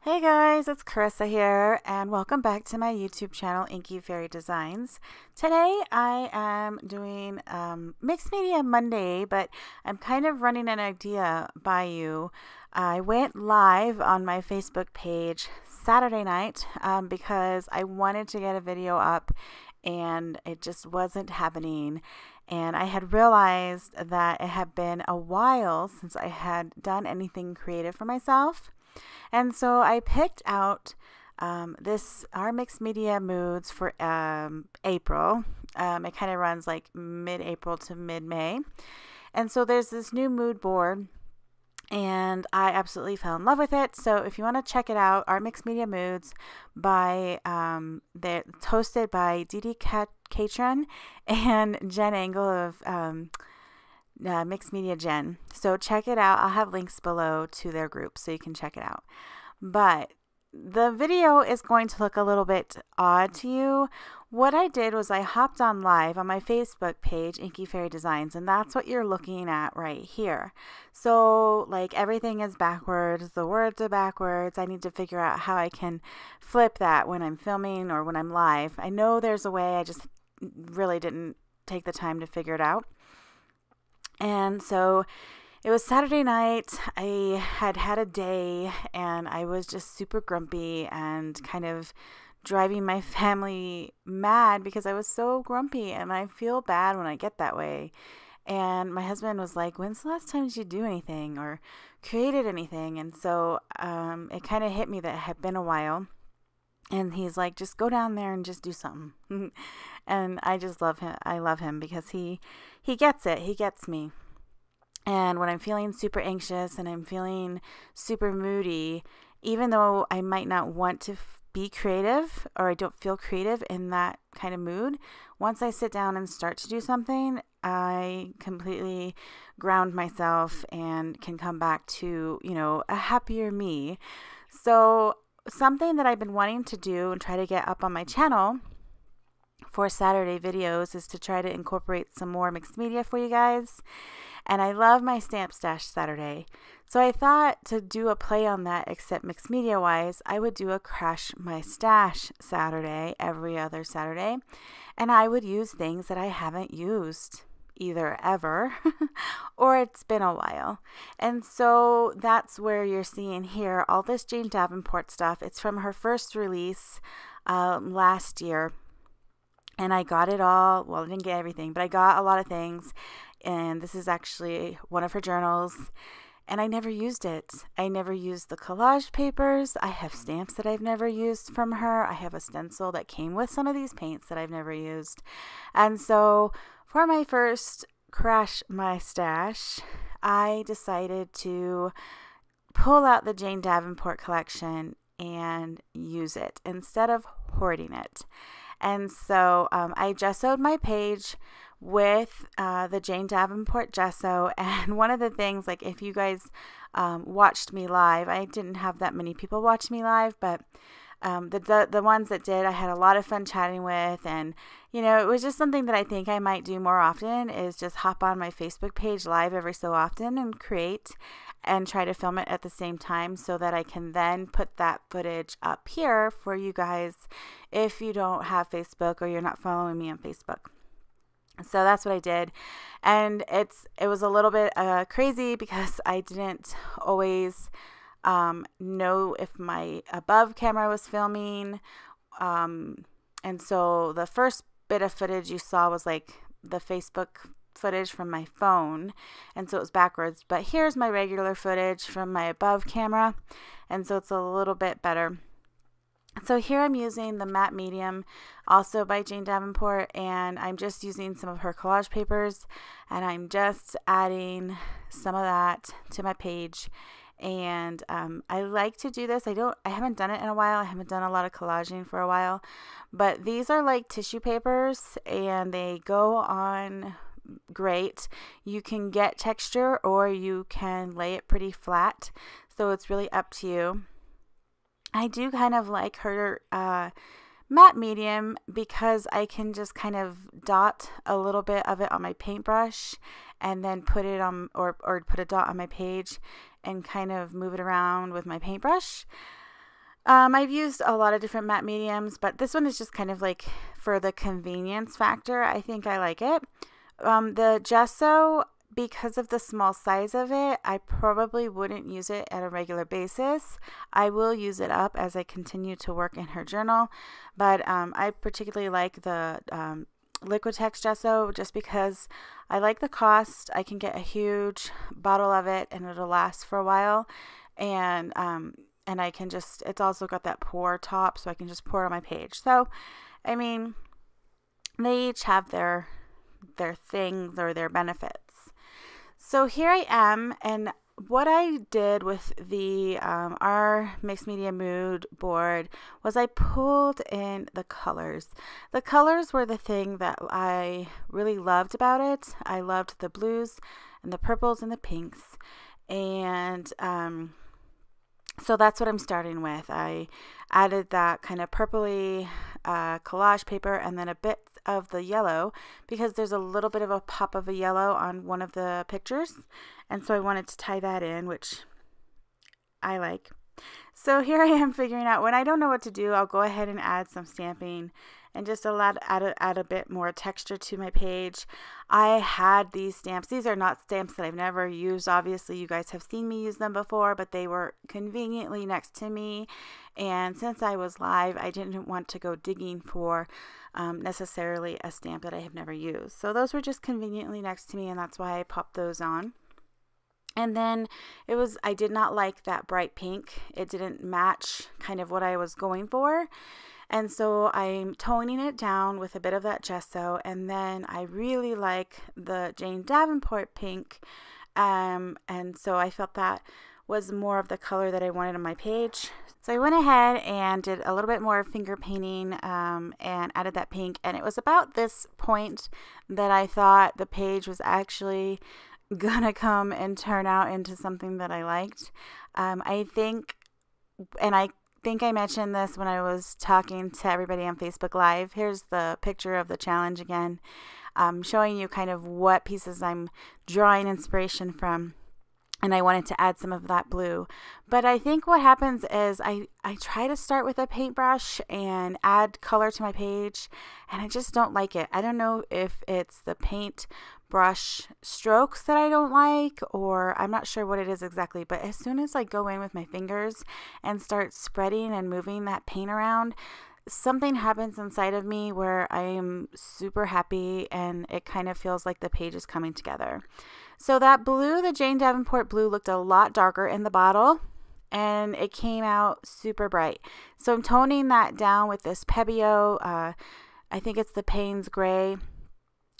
Hey guys, it's Carissa here, and welcome back to my YouTube channel, Inky Fairy Designs. Today I am doing Mixed Media Monday, but I'm kind of running an idea by you. I went live on my Facebook page Saturday night because I wanted to get a video up and it just wasn't happening. And I had realized that it had been a while since I had done anything creative for myself. And so I picked out our mixed media moods for April. It kind of runs like mid-April to mid-May. And so there's this new mood board, and I absolutely fell in love with it. So if you want to check it out, our mixed media moods it's hosted by Dee Catron and Jen Angle of Mixed Media Jen. So check it out. I'll have links below to their group so you can check it out. But the video is going to look a little bit odd to you. What I did was I hopped on live on my Facebook page, Inky Fairy Designs, and that's what you're looking at right here. So like everything is backwards, the words are backwards. I need to figure out how I can flip that when I'm filming or when I'm live. I know there's a way, I just really didn't take the time to figure it out. And so it was Saturday night. I had had a day and I was just super grumpy and kind of driving my family mad because I was so grumpy, and I feel bad when I get that way. And my husband was like, "When's the last time did you do anything or created anything?" And so it kind of hit me that it had been a while. And he's like, "Just go down there and just do something." And I just love him. I love him because he gets it. He gets me. And when I'm feeling super anxious and I'm feeling super moody, even though I might not want to be creative, or I don't feel creative in that kind of mood, once I sit down and start to do something, I completely ground myself and can come back to, a happier me. So something that I've been wanting to do and try to get up on my channel for Saturday videos is to try to incorporate some more mixed media for you guys. And I love my stamp stash Saturday. So I thought to do a play on that, except mixed media wise, I would do a crash my stash Saturday every other Saturday. And I would use things that I haven't used either ever or it's been a while. And so that's where you're seeing here all this Jane Davenport stuff. It's from her first release last year. And I got it all. Well, I didn't get everything, but I got a lot of things. And this is actually one of her journals. And I never used it. I never used the collage papers. I have stamps that I've never used from her. I have a stencil that came with some of these paints that I've never used. And so for my first Crash My Stash, I decided to pull out the Jane Davenport collection and use it instead of hoarding it. And so I gessoed my page with the Jane Davenport gesso. And one of the things, like if you guys watched me live, I didn't have that many people watch me live, but the ones that did, I had a lot of fun chatting with. And it was just something that I think I might do more often, is just hop on my Facebook page live every so often and create and try to film it at the same time, so that I can then put that footage up here for you guys if you don't have Facebook or you're not following me on Facebook. So that's what I did. And it was a little bit crazy because I didn't always know if my above camera was filming. And so the first bit of footage you saw was like the Facebook footage from my phone, and so it was backwards. But here's my regular footage from my above camera, and so it's a little bit better. So here I'm using the matte medium, also by Jane Davenport, and I'm just using some of her collage papers, and I'm just adding some of that to my page. And I like to do this. I haven't done it in a while. I haven't done a lot of collaging for a while, but these are like tissue papers and they go on great. You can get texture or you can lay it pretty flat, so it's really up to you. I do kind of like her matte medium because I can just kind of dot a little bit of it on my paintbrush and then put it on, or put a dot on my page and kind of move it around with my paintbrush. I've used a lot of different matte mediums, but this one is just kind of like for the convenience factor. I think I like it. The gesso, because of the small size of it, I probably wouldn't use it at a regular basis. I will use it up as I continue to work in her journal, but I particularly like the Liquitex gesso just because I like the cost. I can get a huge bottle of it and it'll last for a while, and I can just, it's also got that pour top, so I can just pour it on my page. So, I mean, they each have their things or their benefits. So here I am, and what I did with the our mixed media mood board was I pulled in the colors. The colors were the thing that I really loved about it. I loved the blues and the purples and the pinks, and so that's what I'm starting with. I added that kind of purpley collage paper and then a bit of the yellow because there's a little bit of a pop of a yellow on one of the pictures, and so I wanted to tie that in, which I like. So here I am figuring out, when I don't know what to do, I'll go ahead and add some stamping and just add a bit more texture to my page. I had these stamps. These are not stamps that I've never used. Obviously, you guys have seen me use them before, but they were conveniently next to me. And since I was live, I didn't want to go digging for necessarily a stamp that I have never used. So those were just conveniently next to me, and that's why I popped those on. And then I did not like that bright pink. It didn't match kind of what I was going for. And so I'm toning it down with a bit of that gesso. And then I really like the Jane Davenport pink. And so I felt that was more of the color that I wanted on my page. So I went ahead and did a little bit more finger painting and added that pink. And it was about this point that I thought the page was actually gonna come and turn out into something that I liked. I think I mentioned this when I was talking to everybody on Facebook Live. Here's the picture of the challenge again, showing you kind of what pieces I'm drawing inspiration from. And I wanted to add some of that blue. But I think what happens is I try to start with a paintbrush and add color to my page, and I just don't like it. I don't know if it's the paint brush strokes that I don't like, or I'm not sure what it is exactly, but as soon as I go in with my fingers and start spreading and moving that paint around, something happens inside of me where I am super happy, and it kind of feels like the page is coming together. So that blue, the Jane Davenport blue, looked a lot darker in the bottle, and it came out super bright. So I'm toning that down with this Pebeo. I think it's the Payne's Gray,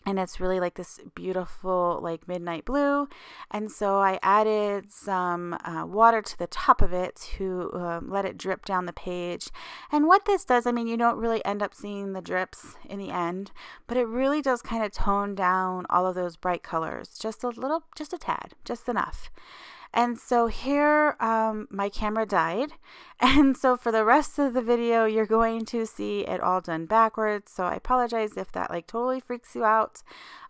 and it's really like this beautiful like midnight blue. And so I added some water to the top of it to let it drip down the page. And what this does, I mean, you don't really end up seeing the drips in the end, but it really does kind of tone down all of those bright colors just a little, just a tad, just enough. And so here my camera died, and so for the rest of the video you're going to see it all done backwards. So I apologize if that like totally freaks you out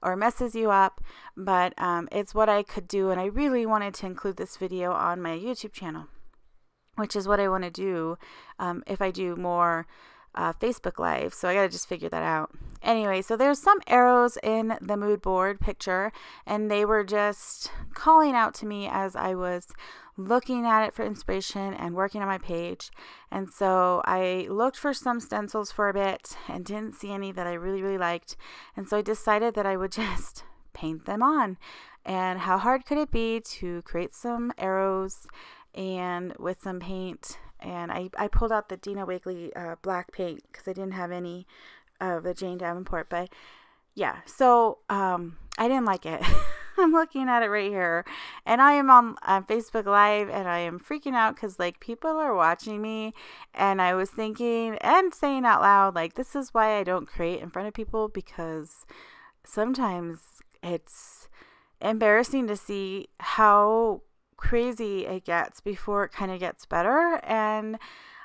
or messes you up, but it's what I could do, and I really wanted to include this video on my YouTube channel, which is what I want to do if I do more Facebook Live. So I got to just figure that out. Anyway, so there's some arrows in the mood board picture, and they were just calling out to me as I was looking at it for inspiration and working on my page. And so I looked for some stencils for a bit and didn't see any that I really liked. And so I decided that I would just paint them on. And how hard could it be to create some arrows and with some paint? And I pulled out the Dina Wakley black paint because I didn't have any of the Jane Davenport. But yeah, so I didn't like it. I'm looking at it right here, and I am on Facebook Live, and I am freaking out because like people are watching me, and I was thinking and saying out loud, like, this is why I don't create in front of people, because sometimes it's embarrassing to see how crazy it gets before it kind of gets better, and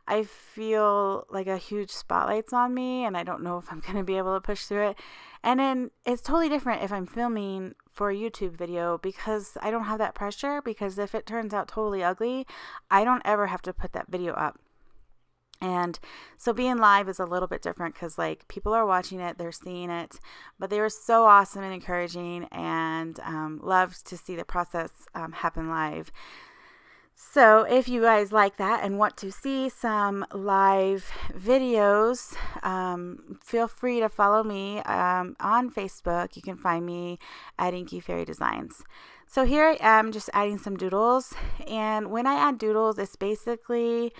I feel like a huge spotlight's on me, and I don't know if I'm going to be able to push through it. And then it's totally different if I'm filming for a YouTube video, because I don't have that pressure, because if it turns out totally ugly, I don't ever have to put that video up. And so being live is a little bit different because like people are watching it, they're seeing it, but they were so awesome and encouraging, and loved to see the process happen live. So if you guys like that and want to see some live videos, feel free to follow me on Facebook. You can find me at Inky Fairy Designs. So here I am just adding some doodles, and when I add doodles, it's basically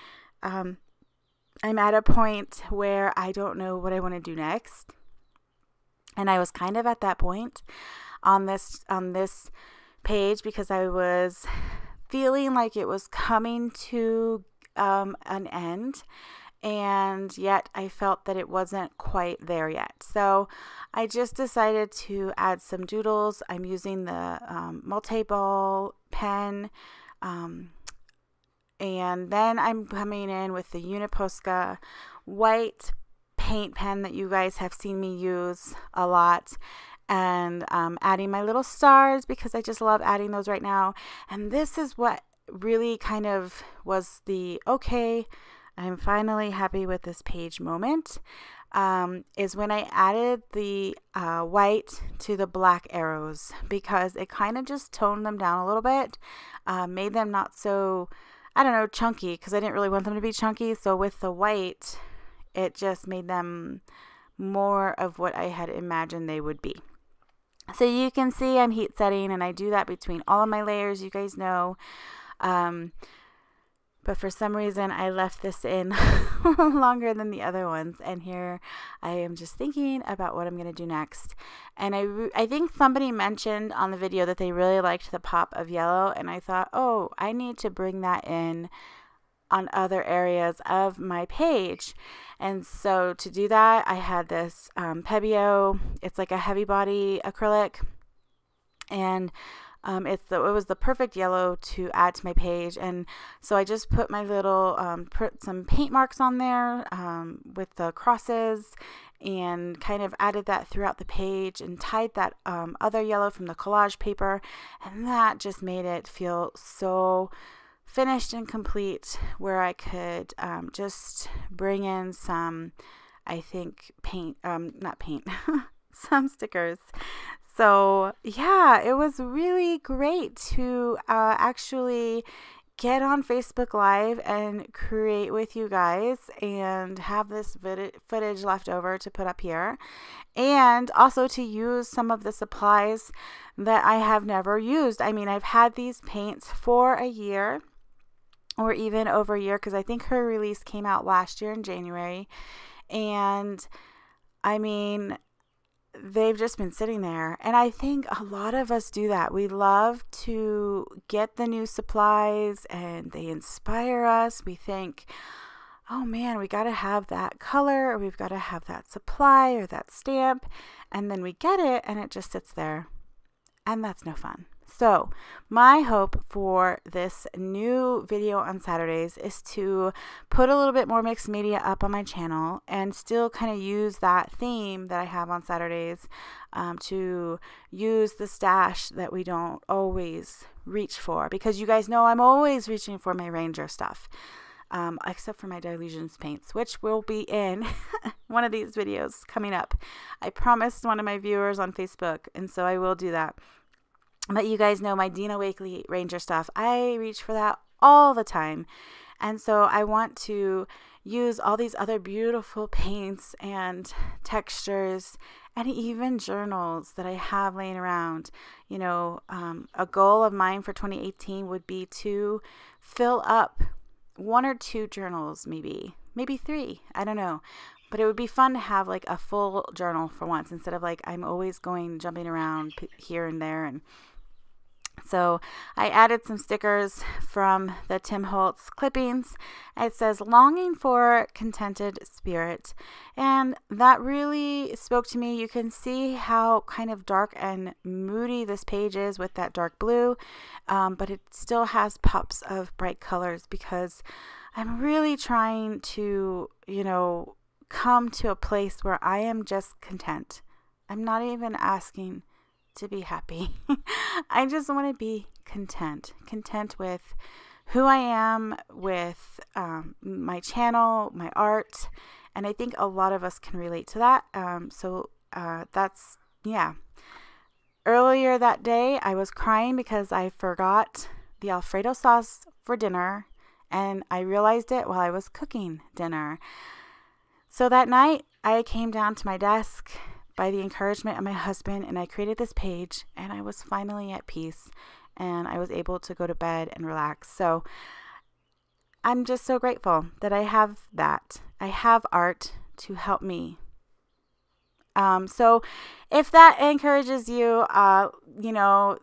I'm at a point where I don't know what I want to do next. And I was kind of at that point on this page because I was feeling like it was coming to an end, and yet I felt that it wasn't quite there yet. So I just decided to add some doodles. I'm using the multi-ball pen, and then I'm coming in with the Uniposca white paint pen that you guys have seen me use a lot, and adding my little stars because I just love adding those right now. And this is what really kind of was the okay, I'm finally happy with this page moment, is when I added the white to the black arrows, because it kind of just toned them down a little bit, made them not so, I don't know, chunky, because I didn't really want them to be chunky. So with the white, it just made them more of what I had imagined they would be. So you can see I'm heat setting, and I do that between all of my layers, you guys know. But for some reason I left this in longer than the other ones, and here I am just thinking about what I'm going to do next. And I think somebody mentioned on the video that they really liked the pop of yellow, and I thought, oh, I need to bring that in on other areas of my page. And so to do that, I had this Pebeo. It's like a heavy body acrylic, and it was the perfect yellow to add to my page. And so I just put my little put some paint marks on there with the crosses, and kind of added that throughout the page, and tied that other yellow from the collage paper, and that just made it feel so finished and complete, where I could just bring in some, I think, paint, not paint, some stickers. So yeah, it was really great to actually get on Facebook Live and create with you guys, and have this footage left over to put up here, and also to use some of the supplies that I have never used. I mean, I've had these paints for a year, or even over a year, because I think her release came out last year in January. And I mean, they've just been sitting there. And I think a lot of us do that. We love to get the new supplies, and they inspire us. We think, oh man, we got to have that color, or we've got to have that supply or that stamp. And then we get it, and it just sits there. And that's no fun. So my hope for this new video on Saturdays is to put a little bit more mixed media up on my channel, and still kind of use that theme that I have on Saturdays, to use the stash that we don't always reach for, because you guys know I'm always reaching for my Ranger stuff, except for my Dilutions paints, which will be in one of these videos coming up. I promised one of my viewers on Facebook, and so I will do that. But you guys know my Dina Wakely Ranger stuff. I reach for that all the time. And so I want to use all these other beautiful paints and textures, and even journals that I have laying around. You know, a goal of mine for 2018 would be to fill up 1 or 2 journals, maybe 3. I don't know. But it would be fun to have like a full journal for once, instead of like I'm always jumping around here and there. And so I added some stickers from the Tim Holtz clippings. It says longing for contented spirit, and that really spoke to me. You can see how kind of dark and moody this page is with that dark blue, but it still has pops of bright colors, because I'm really trying to, you know, come to a place where I am just content. I'm not even asking to be happy. I just want to be content with who I am with my channel, my art, and I think a lot of us can relate to that. That's, yeah. Earlier that day, I was crying because I forgot the Alfredo sauce for dinner, and I realized it while I was cooking dinner. So that night, I came down to my desk by the encouragement of my husband, and I created this page, and I was finally at peace, and I was able to go to bed and relax. So I'm just so grateful that I have that. I have art to help me. So if that encourages you,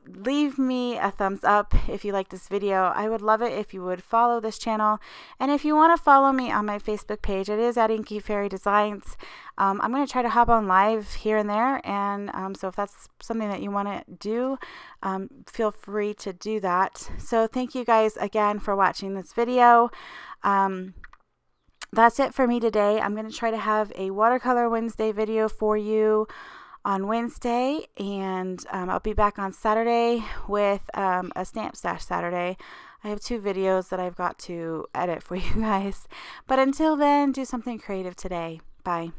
leave me a thumbs up if you like this video. I would love it if you would follow this channel. And if you want to follow me on my Facebook page, it is at Inky Fairy Designs. I'm going to try to hop on live here and there. And so if that's something that you want to do, feel free to do that. So thank you guys again for watching this video. That's it for me today. I'm going to try to have a Watercolor Wednesday video for you on Wednesday, and I'll be back on Saturday with a Stamp Stash Saturday. I have 2 videos that I've got to edit for you guys. But until then, do something creative today. Bye.